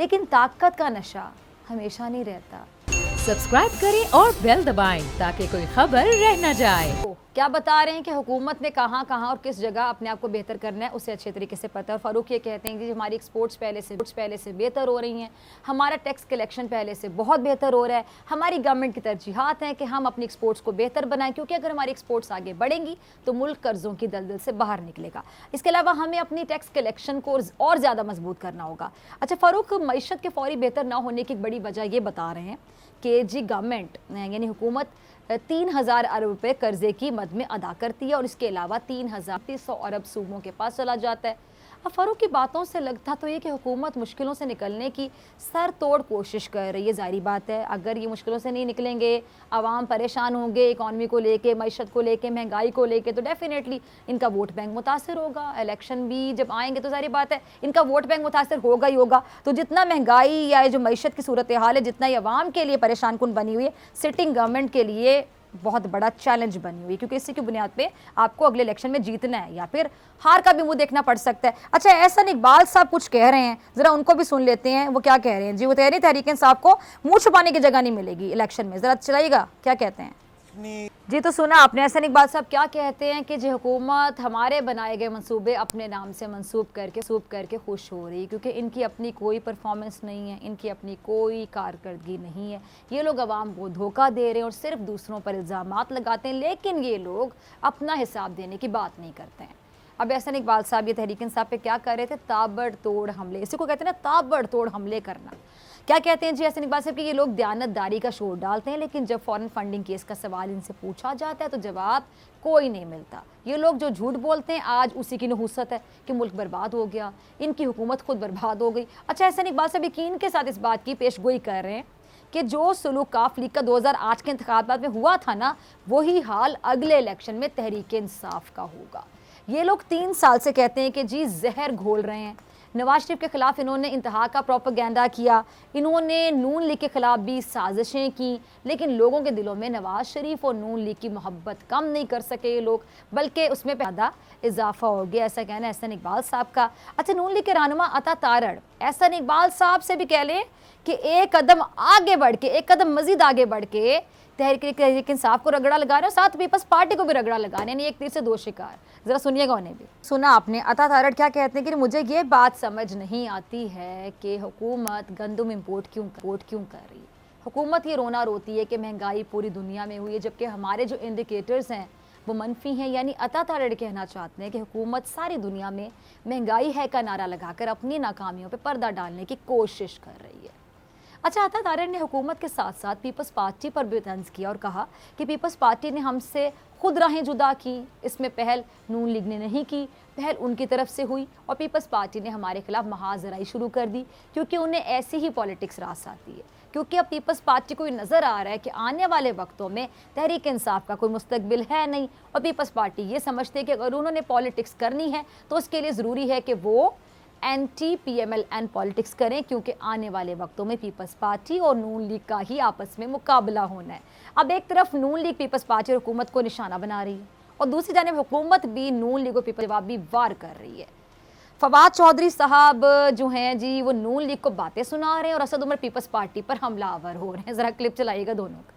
लेकिन ताकत का नशा हमेशा नहीं रहता। सब्सक्राइब करें और बेल दबाएं ताकि कोई खबर रह न जाए। क्या बता रहे हैं कि हुकूमत ने कहाँ कहाँ और किस जगह अपने आप को बेहतर करना है उसे अच्छे तरीके से पता है। और फारूक ये कहते हैं कि हमारी एक्सपोर्ट्स पहले से बेहतर हो रही हैं, हमारा टैक्स कलेक्शन पहले से बहुत बेहतर हो रहा है, हमारी गवर्नमेंट की तरजीहात हैं कि हम अपनी एक्सपोर्ट्स को बेहतर बनाएं, क्योंकि अगर हमारी एक्सपोर्ट्स आगे बढ़ेंगी तो मुल्क कर्ज़ों की दलदल से बाहर निकलेगा। इसके अलावा हमें अपनी टैक्स कलेक्शन को और ज़्यादा मजबूत करना होगा। अच्छा फारूक, मईशत के फौरी बेहतर ना होने की एक बड़ी वजह ये बता रहे हैं कि जी गवर्नमेंट यानी हुकूमत 3000 अरब रुपए कर्जे की मद में अदा करती है और इसके अलावा 3300 अरब सूबों के पास चला जाता है। अब फारूक की बातों से लगता तो ये कि हुकूमत मुश्किलों से निकलने की सर तोड़ कोशिश कर रही है। ज़ाहिर बात है अगर ये मुश्किलों से नहीं निकलेंगे, आवाम परेशान होंगे, इकॉनमी को लेके, मईशत को लेके, महंगाई को लेके, तो डेफिनेटली इनका वोट बैंक मुतासर होगा। इलेक्शन भी जब आएंगे तो ज़ाहिर बात है इनका वोट बैंक मुतासर होगा ही होगा। तो जितना महंगाई या जो मईशत की सूरत हाल है, जितना ही आवाम के लिए परेशान कुन बनी हुई है, सिटिंग गवर्नमेंट के लिए बहुत बड़ा चैलेंज बनी हुई है, क्योंकि इसी की बुनियाद पे आपको अगले इलेक्शन में जीतना है या फिर हार का भी मुंह देखना पड़ सकता है। अच्छा एहसन इकबाल साहब कुछ कह रहे हैं, जरा उनको भी सुन लेते हैं वो क्या कह रहे हैं। जी वो तहरीक इंसाफ को मुंह छुपाने की जगह नहीं मिलेगी इलेक्शन में, जरा चलाइएगा क्या कहते हैं। जी तो सुना आपने एहसन इकबाल साहब क्या कहते हैं कि जो हुकूमत हमारे बनाए गए मंसूबे अपने नाम से मंसूब करके खुश हो रही, क्योंकि इनकी अपनी कोई परफॉर्मेंस नहीं है, इनकी अपनी कोई कारकर्दगी नहीं है। ये लोग आवाम को धोखा दे रहे हैं और सिर्फ दूसरों पर इल्ज़ामात लगाते हैं, लेकिन ये लोग अपना हिसाब देने की बात नहीं करते हैं। अब एहसन इकबाल साहब ये तहरीक इंसाफ पे क्या कर रहे थे, ताबड़तोड़ हमले, इसी को कहते हैं ना ताबड़तोड़ हमले करना। क्या कहते हैं जी एहसन इकबाल साहब कि ये लोग दयानतदारी का शोर डालते हैं, लेकिन जब फॉरेन फंडिंग केस का सवाल इनसे पूछा जाता है तो जवाब कोई नहीं मिलता। ये लोग जो झूठ बोलते हैं आज उसी की नहुसत है कि मुल्क बर्बाद हो गया, इनकी हुकूमत खुद बर्बाद हो गई। अच्छा एहसन इकबाल साहब यकीन के साथ इस बात की पेशगोई कर रहे हैं कि जो सलूक काफ लीग का 2008 के इंतखाबात में हुआ था ना, वही हाल अगले इलेक्शन में तहरीक इंसाफ का होगा। ये लोग 3 साल से कहते हैं कि जी जहर घोल रहे हैं। नवाज शरीफ के खिलाफ इन्होंने इंतहा का प्रोपेगेंडा किया, इन्होंने नून लीग के खिलाफ भी साजिशें की, लेकिन लोगों के दिलों में नवाज शरीफ और नून लीग की मोहब्बत कम नहीं कर सके ये लोग, बल्कि उसमें ज़्यादा इजाफा हो गया, ऐसा कहना है एहसन इकबाल साहब का। अच्छा नून लीग के रहनुमा अता तारड़ एहसन इकबाल साहब से भी कह लें कि एक कदम आगे बढ़ के, एक कदम मजीद आगे बढ़ के तहरीक इंसाफ को रगड़ा लगा रहे हैं, साथ पीपल्स पार्टी को भी रगड़ा लगा रहे हैं, यानी एक तीर से 2 शिकार। जरा सुनिएगा उन्हें भी। सुना आपने अता तारड़ क्या कहते हैं कि मुझे ये बात समझ नहीं आती है कि हुकूमत गंदम इम्पोर्ट क्यों कर रही है। हुकूमत ये रोना रोती है कि महंगाई पूरी दुनिया में हुई है, जबकि हमारे जो इंडिकेटर्स हैं वो मनफी हैं। यानी अता तारड़ कहना चाहते हैं कि हुकूमत सारी दुनिया में महंगाई है का नारा लगाकर अपनी नाकामियों पर पर्दा डालने की कोशिश कर रही है। अच्छा अता तारड़ ने हुकूमत के साथ साथ पीपल्स पार्टी पर भी तंज किया और कहा कि पीपल्स पार्टी ने हमसे खुद राहें जुदा की, इसमें पहल नून लीग ने नहीं की, पहल उनकी तरफ से हुई और पीपल्स पार्टी ने हमारे खिलाफ महाजराई शुरू कर दी, क्योंकि उन्हें ऐसी ही पॉलिटिक्स रास आती है। क्योंकि अब पीपल्स पार्टी को नज़र आ रहा है कि आने वाले वक्तों में तहरीक इंसाफ का कोई मुस्तकबिल है नहीं, और पीपल्स पार्टी ये समझते हैं कि अगर उन्होंने पॉलिटिक्स करनी है तो उसके लिए ज़रूरी है कि वो एंटी PMLN पॉलिटिक्स करें, क्योंकि आने वाले वक्तों में पीपल्स पार्टी और नून लीग का ही आपस में मुकाबला होना है। अब एक तरफ नून लीग पीपल्स पार्टी और हुकूमत को निशाना बना रही है और दूसरी जानिब हुकूमत भी नून लीग और पीपल्स जवाबी वार कर रही है। फवाद चौधरी साहब जो हैं जी वो नून लीग को बातें सुना रहे हैं और असद उमर पीपल्स पार्टी पर हमलावर हो रहे हैं। ज़रा क्लिप चलाइएगा दोनों का।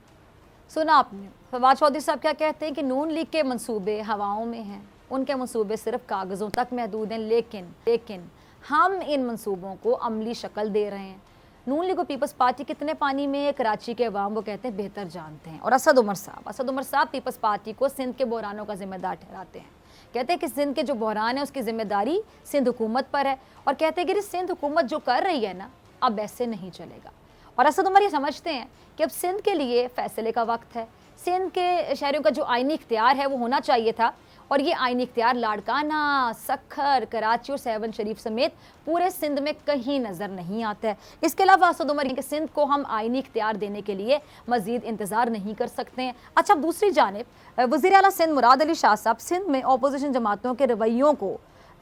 सुना आपने फवाद चौधरी साहब क्या कहते हैं कि नून लीग के मंसूबे हवाओं में हैं, उनके मंसूबे सिर्फ कागज़ों तक महदूद हैं, लेकिन हम इन मंसूबों को अमली शक्ल दे रहे हैं। नून लीग और पीपल्स पार्टी कितने पानी में है कराची के अवाम वो कहते हैं बेहतर जानते हैं। और असद उमर साहब पीपल्स पार्टी को सिंध के बहरानों का जिम्मेदार ठहराते हैं, कहते हैं कि सिंध के जो बहरान है उसकी जिम्मेदारी सिंध हुकूमत पर है, और कहते हैं कि सिंध हुकूमत जो कर रही है ना अब ऐसे नहीं चलेगा। और असद उमर ये समझते हैं कि अब सिंध के लिए फैसले का वक्त है, सिंध के शहरों का जो आइनी इख्तियार है वो होना चाहिए था, और ये आइनी इख्तियार लाड़काना, सखर, कराची और सेवन शरीफ समेत पूरे सिंध में कहीं नज़र नहीं आता है। इसके अलावा असद उमर कि सिंध को हम आइनी इख्तियार देने के लिए मज़ीद इंतज़ार नहीं कर सकते हैं। अच्छा दूसरी जानिब वज़ीर आला सिंध मुराद अली शाह साहब सिंध में अपोजिशन जमातों के रवैयों को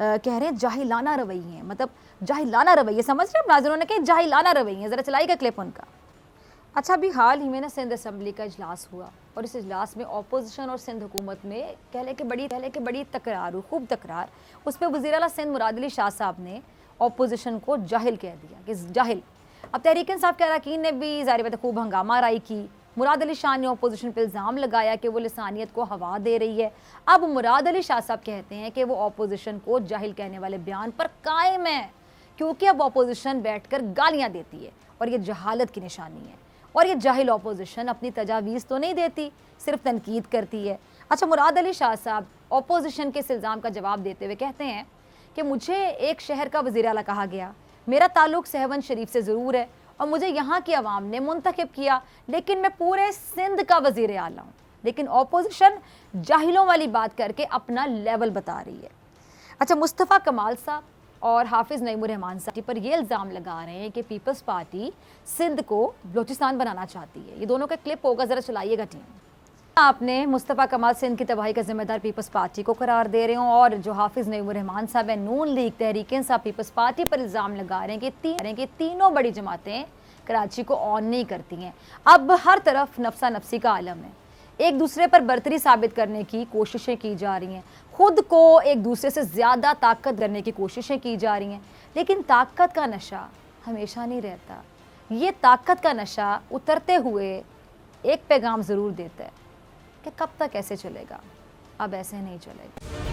कह रहे हैं जाहिलाना रवैये, मतलब जाहिलाना रवैये, समझ रहे हैं नाज़रीन, ने कहा जाहिलाना रवैये। ज़रा चलाइएगा क्लिप उनका। अच्छा अभी हाल ही में ना सिंध असम्बली का इजलास हुआ और इस इजलास में अपोजिशन और सिंध हुकूमत में कह लें कि बड़ी तकरार हुई, खूब तकरार। उस पर वज़ीर आला सिंध मुराद अली शाह साहब ने ऑपोजिशन को जाहिल कह दिया कि जाहिल। अब तहरीक इंसाफ के अरकान ने भी ज़ाहिर बात है खूब हंगामा राई की। मुराद अली शाह ने अपोजिशन पर इल्ज़ाम लगाया कि वो लिसानियत को हवा दे रही है। अब मुराद अली शाह साहब कहते हैं कि वो अपोजिशन को जाहिल कहने वाले बयान पर कायम है, क्योंकि अब अपोजिशन बैठकर गालियां देती है और ये जहालत की निशानी है। और ये जाहिल अपोजिशन अपनी तजावीज़ तो नहीं देती, सिर्फ तनकीद करती है। अच्छा, मुराद अली शाह साहब अपोजिशन के इस इल्ज़ाम का जवाब देते हुए कहते हैं कि मुझे एक शहर का वज़ीर आला कहा गया, मेरा ताल्लुक़ सहवंद शरीफ से ज़रूर है और मुझे यहाँ की आवाम ने मुंतखब किया, लेकिन मैं पूरे सिंध का वज़ीर आला हूँ। लेकिन अपोजिशन जाहिलों वाली बात करके अपना लेवल बता रही है। अच्छा, मुस्तफ़ा कमाल साहब और हाफिज़ नईमुर रहमान साहब पर ये इल्ज़ाम लगा रहे हैं कि पीपल्स पार्टी सिंध को बलूचिस्तान बनाना चाहती है। ये दोनों का क्लिप होगा, ज़रा चलाइएगा टीम। आपने मुस्तफ़ा कमाल सिंध की तबाही का जिम्मेदार पीपल्स पार्टी को करार दे रहे हो और जो हाफिज़ नईमुर रहमान साहब है नून league Tehreek Insaf peoples party पर इल्ज़ाम लगा रहे हैं कि तीनों बड़ी जमातें कराची को ऑन नहीं करती हैं। अब हर तरफ नफसा नफसी का आलम है, एक दूसरे पर बर्तरी साबित करने की कोशिशें की जा रही हैं, खुद को एक दूसरे से ज़्यादा ताकत करने की कोशिशें की जा रही हैं। लेकिन ताकत का नशा हमेशा नहीं रहता। ये ताकत का नशा उतरते हुए एक पैगाम ज़रूर देता है कि कब तक ऐसे चलेगा, अब ऐसे नहीं चलेगा।